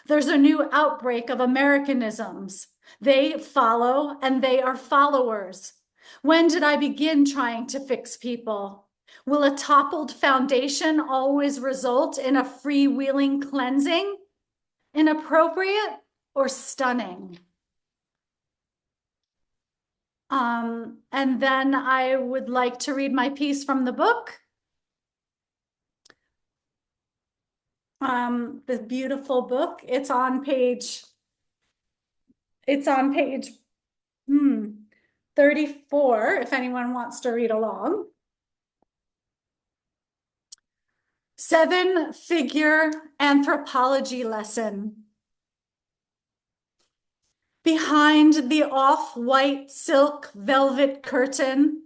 There's a new outbreak of Americanisms. They follow and they are followers. When did I begin trying to fix people? Will a toppled foundation always result in a freewheeling cleansing? Inappropriate or stunning? And then I would like to read my piece from the book. The beautiful book. It's on page 34, if anyone wants to read along. 7-figure anthropology lesson. Behind the off-white silk velvet curtain,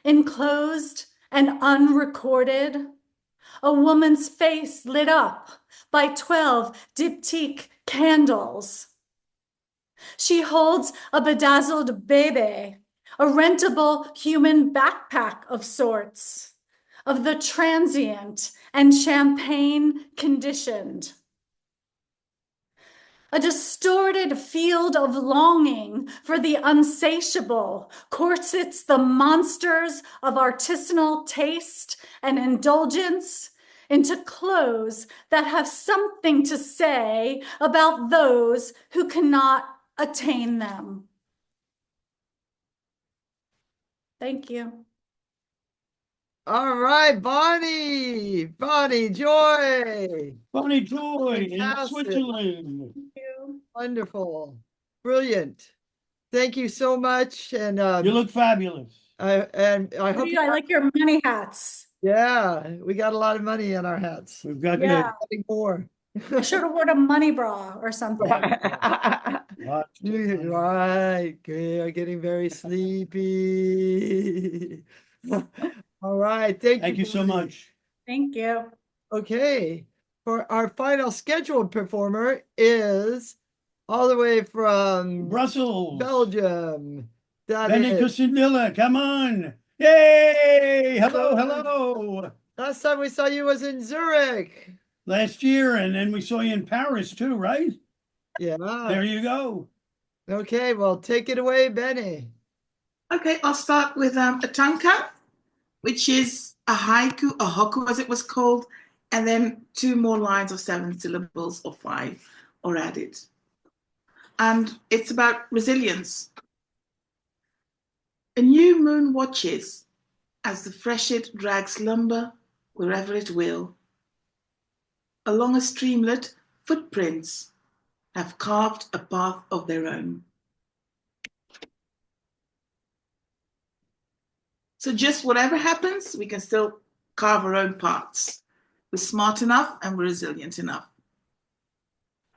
enclosed and unrecorded, a woman's face lit up by 12 diptyque candles. She holds a bedazzled bébé, a rentable human backpack of sorts, of the transient and champagne conditioned. A distorted field of longing for the unsatiable corsets the monsters of artisanal taste and indulgence into clothes that have something to say about those who cannot attain them. Thank you. All right, Bonnie. Bonnie Joy. Bonnie Joy in Fantastic. Switzerland. Thank you. Wonderful. Brilliant. Thank you so much. And You look fabulous. I hope I like your money hats. yeah, we got a lot of money in our hats. We've got Yeah. Having more. I should have worn a money bra or something. Right, okay, I'm getting very sleepy. All right, Thank you so Boni. much. Thank you. Okay, for our final scheduled performer is all the way from Brussels, Belgium. That Béné is, Kusendila, come on. Yay! Hello, hello. last time we saw you was in Zurich. Last year, and then we saw you in Paris too, right? Yeah. There you go. Okay, well, take it away, Béné. Okay, I'll start with a tanka, which is a haiku, a hokku as it was called, and then 2 more lines of 7 syllables or 5 are added. And it's about resilience. A new moon watches as the freshet drags lumber wherever it will. Along a streamlet, footprints have carved a path of their own. So just whatever happens, we can still carve our own paths. We're smart enough and we're resilient enough.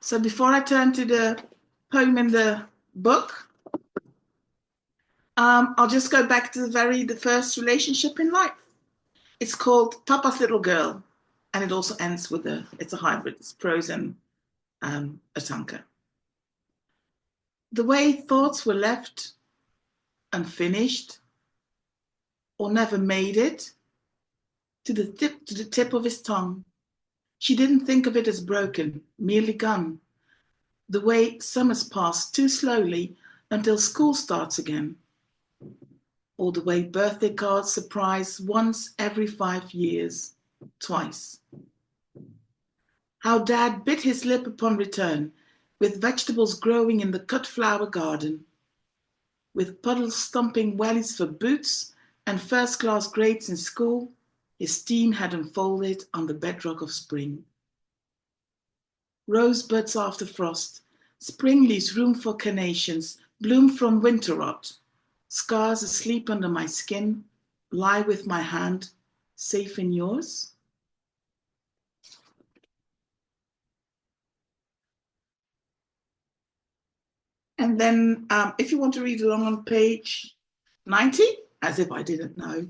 So before I turn to the poem in the book, I'll just go back to the first relationship in life. It's called Papa's Little Girl, and it also ends with it's a hybrid, it's prose and a tanka. The way thoughts were left unfinished or never made it to the tip of his tongue. She didn't think of it as broken, merely gone. The way summers pass too slowly until school starts again. Or the way birthday cards surprise once every 5 years, twice. How Dad bit his lip upon return, with vegetables growing in the cut flower garden, with puddles stumping wellies for boots and first-class grades in school. His steam had unfolded on the bedrock of spring. Rosebuds after frost, spring leaves room for carnations, bloom from winter rot. Scars asleep under my skin, lie with my hand, safe in yours. And then if you want to read along on page 90, as if I didn't know,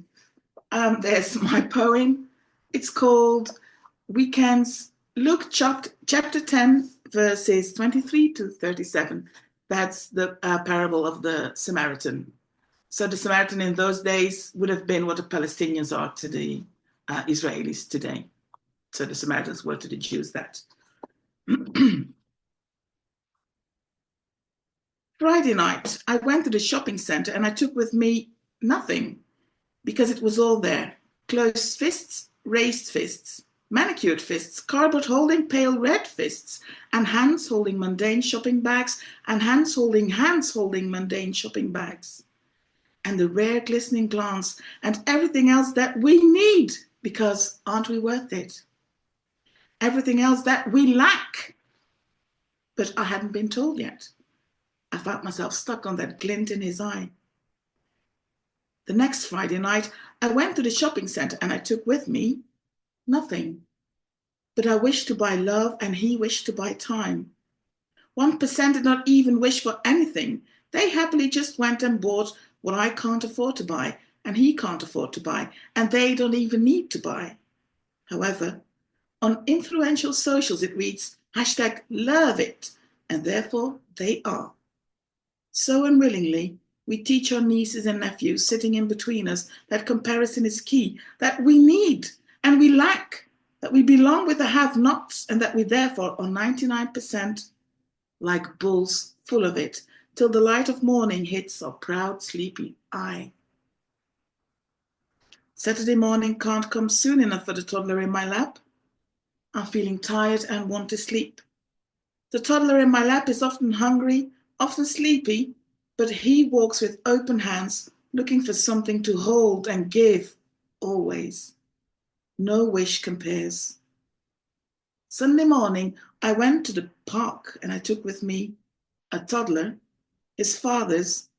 there's my poem. It's called Weekends. Luke chapter 10, verses 23 to 37. That's the parable of the Samaritan. So the Samaritan in those days would have been what the Palestinians are to the Israelis today. So the Samaritans were to the Jews that. Friday night, I went to the shopping center and I took with me nothing because it was all there. Closed fists, raised fists, manicured fists, cardboard holding pale red fists, and hands holding mundane shopping bags, and hands holding mundane shopping bags. And the rare glistening glance and everything else that we need, because aren't we worth it? Everything else that we lack, but I hadn't been told yet. I found myself stuck on that glint in his eye. The next Friday night, I went to the shopping center and I took with me nothing. But I wished to buy love and he wished to buy time. 1% did not even wish for anything. They happily just went and bought what I can't afford to buy and he can't afford to buy, and they don't even need to buy. However, on influential socials it reads #LoveIt, and therefore they are. So unwillingly, we teach our nieces and nephews sitting in between us that comparison is key, that we need and we lack, that we belong with the have-nots, and that we therefore are 99% like bulls full of it, till the light of morning hits our proud, sleepy eye. Saturday morning can't come soon enough for the toddler in my lap. I'm feeling tired and want to sleep. The toddler in my lap is often hungry, often sleepy, but he walks with open hands, looking for something to hold and give, always. No wish compares. Sunday morning, I went to the park and I took with me a toddler, his father's,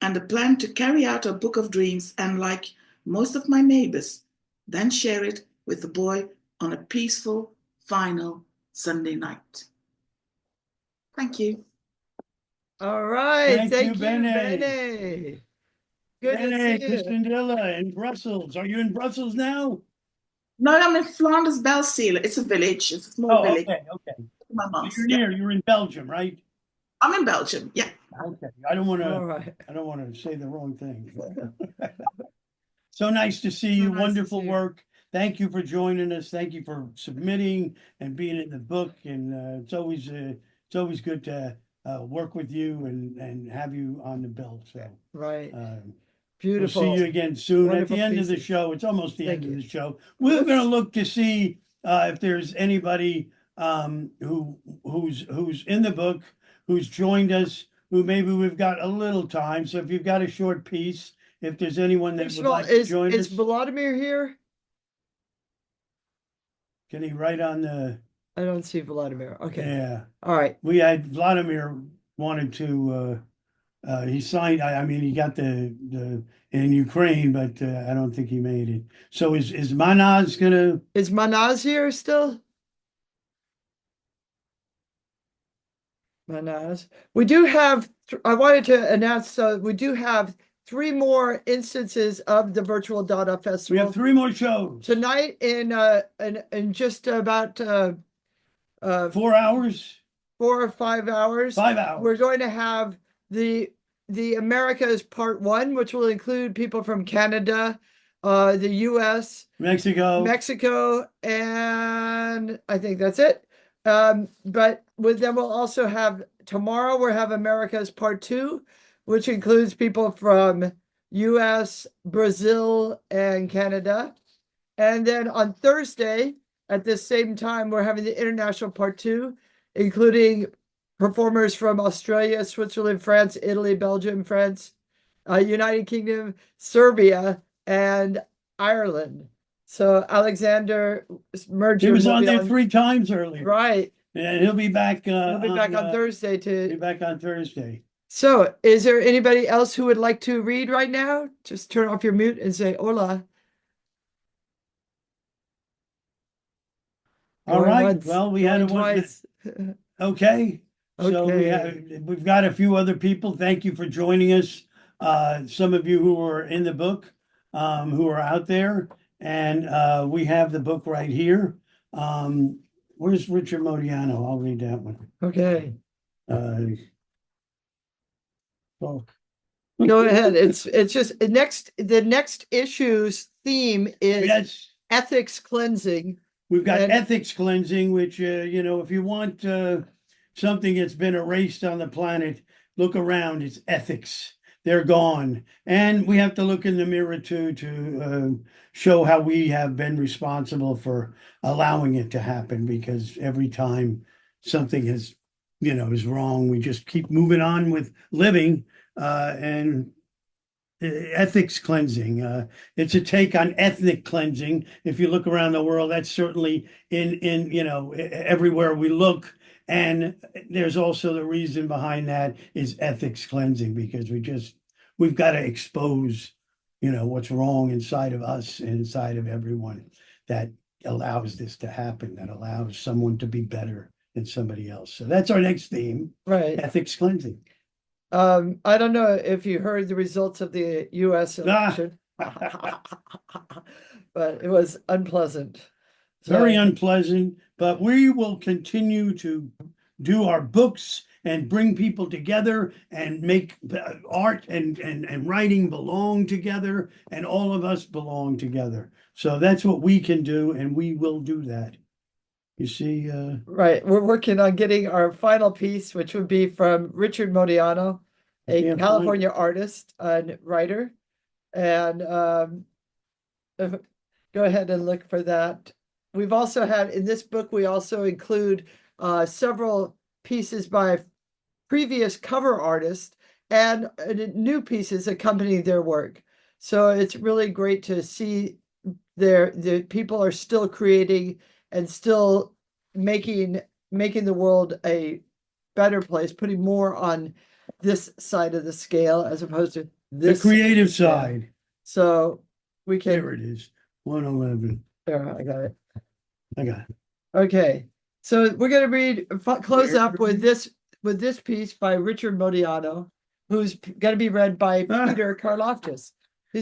and a plan to carry out a book of dreams and, like most of my neighbors, then share it with the boy on a peaceful, final Sunday night. Thank you. All right. Thank you, Thank you, Béné. Béné. Good to Béné, see you. Kusendila in Brussels. Are you in Brussels now? No, I'm in Flanders, Belgium. It's a village. It's a small Oh, village. okay, okay. My So mom's. you're Yeah. near. You're in Belgium, right? I'm in Belgium. Yeah. Okay. I don't want All to. right. I don't want to say the wrong thing. So nice to see you. nice to Wonderful see you. work. Thank you for joining us. Thank you for submitting and being in the book. And it's always good to work with you and have you on the bill. So Right. we'll Beautiful. see you again soon. Wonderful At the end of the pieces. show, it's almost the Thank end of you. the show. We're Oops. going to look to see if there's anybody who's in the book, who's joined us, who maybe we've got a little time. So if you've got a short piece, if there's anyone that First would of all, like to join is us, Vladimir here? can he write on the? I don't see Vladimir. Okay. Yeah, All right. we had Vladimir wanted to. He signed. I mean, he got the in Ukraine, but I don't think he made it. So is Manaz gonna? Is Manaz here still? Manaz. We do have, I wanted to announce, so we do have 3 more instances of the Virtual Dada We Festival. have 3 more shows. Tonight in just about 4 hours. 4 or 5 hours. 5 hours. We're going to have the Americas Part 1, which will include people from Canada, the US, Mexico, and I think that's it. But then we'll also have tomorrow we'll have America's Part 2, which includes people from US, Brazil, and Canada. And then on Thursday at the same time, we're having the International Part 2, including performers from Australia, Switzerland, France, Italy, Belgium, France, United Kingdom, Serbia, and Ireland. So Alexander Merger. He was on there 3 times earlier. Right. And he'll be back. He'll be back on Thursday Be back on Thursday. So is there anybody else who would like to read right now? Just turn off your mute and say hola. All Going right. once, Well, we had going twice. Okay. So Okay. we've got a few other people. Thank you for joining us. Some of you who are in the book, who are out there, and we have the book right here. Where's Richard Modiano? I'll read that one. Okay. Well, Go ahead. It's just the next issue's theme is yes. ethics cleansing. We've got And- ethics cleansing, which, if you want something that's been erased on the planet, look around, it's ethics. They're gone. And we have to look in the mirror too, to show how we have been responsible for allowing it to happen, because every time something is wrong, we just keep moving on with living, and ethics cleansing. It's a take on ethnic cleansing. If you look around the world, that's certainly in everywhere we look. And there's also the reason behind that is ethics cleansing, because we've got to expose, what's wrong inside of us and inside of everyone that allows this to happen, that allows someone to be better than somebody else. So that's our next theme, Right. ethics cleansing. I don't know if you heard the results of the US election, but it was unpleasant. Very unpleasant, but we will continue to do our books and bring people together and make art and writing belong together, and all of us belong together. So that's what we can do, and we will do that. You see, Right. We're working on getting our final piece, which would be from Richard Modiano, a can't California artist and writer. And go ahead and look for that. We've also had in this book, we also include several pieces by previous cover artists and new pieces accompanying their work. So it's really great to see the people are still creating and still making the world a better place, putting more on this side of the scale as opposed to the this creative scale. side. So we can. There it is, 111. There, I got it. I got it. Okay, So we're going to close up with this piece by Richard Modiano, who's going to be read by Peter Carlaftes.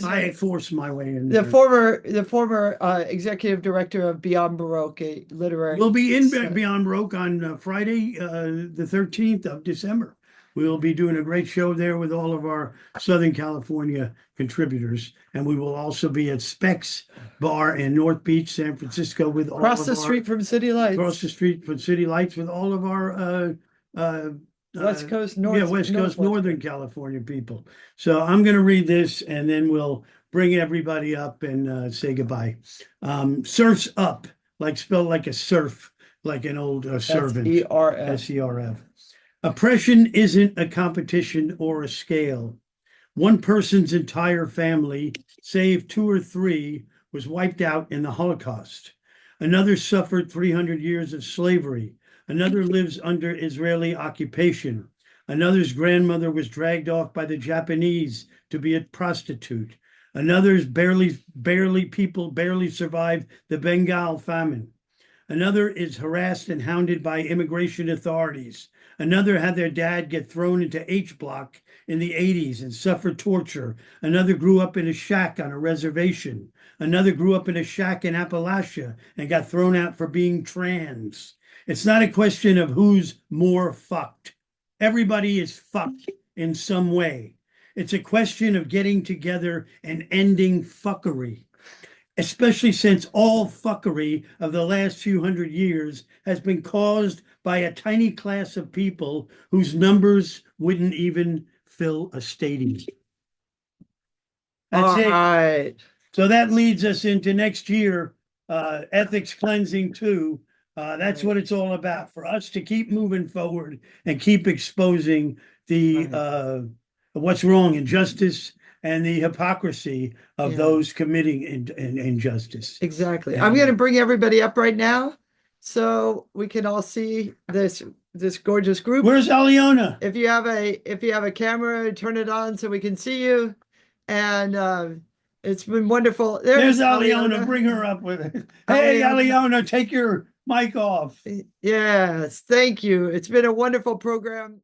I forced my way in The there. former executive director of Beyond Baroque, a literary. We'll be in Beyond Baroque on Friday, the 13th of December. We will be doing a great show there with all of our Southern California contributors. And we will also be at Specs Bar in North Beach, San Francisco with all Across of the street from City Lights. Across the street from City Lights with all of our West Coast, Northern California people. So I'm going to read this and then we'll bring everybody up and say goodbye. Surf's up, like spelled like a surf, like an old servant. S-E-R-F. S-E-R-F. Oppression isn't a competition or a scale. One person's entire family, save 2 or 3, was wiped out in the Holocaust. Another suffered 300 years of slavery. Another lives under Israeli occupation. Another's grandmother was dragged off by the Japanese to be a prostitute. Another's people barely survived the Bengal famine. Another is harassed and hounded by immigration authorities. Another had their dad get thrown into H Block in the 80s and suffer torture. Another grew up in a shack on a reservation. Another grew up in a shack in Appalachia and got thrown out for being trans. It's not a question of who's more fucked. Everybody is fucked in some way. It's a question of getting together and ending fuckery, especially since all fuckery of the last few hundred years has been caused by a tiny class of people whose numbers wouldn't even fill a stadium. That's it. Right. So that leads us into next year, ethics cleansing 2. That's what it's all about, for us to keep moving forward and keep exposing the what's wrong, injustice, and the hypocrisy of those committing injustice. Exactly. I'm going to bring everybody up right now so we can all see this gorgeous group. Where's Aliona? If you have a camera, turn it on so we can see you. And it's been wonderful. There's Aliona. Bring her up with it. Hey, Aliona, take your mic off. Yes, thank you. It's been a wonderful program.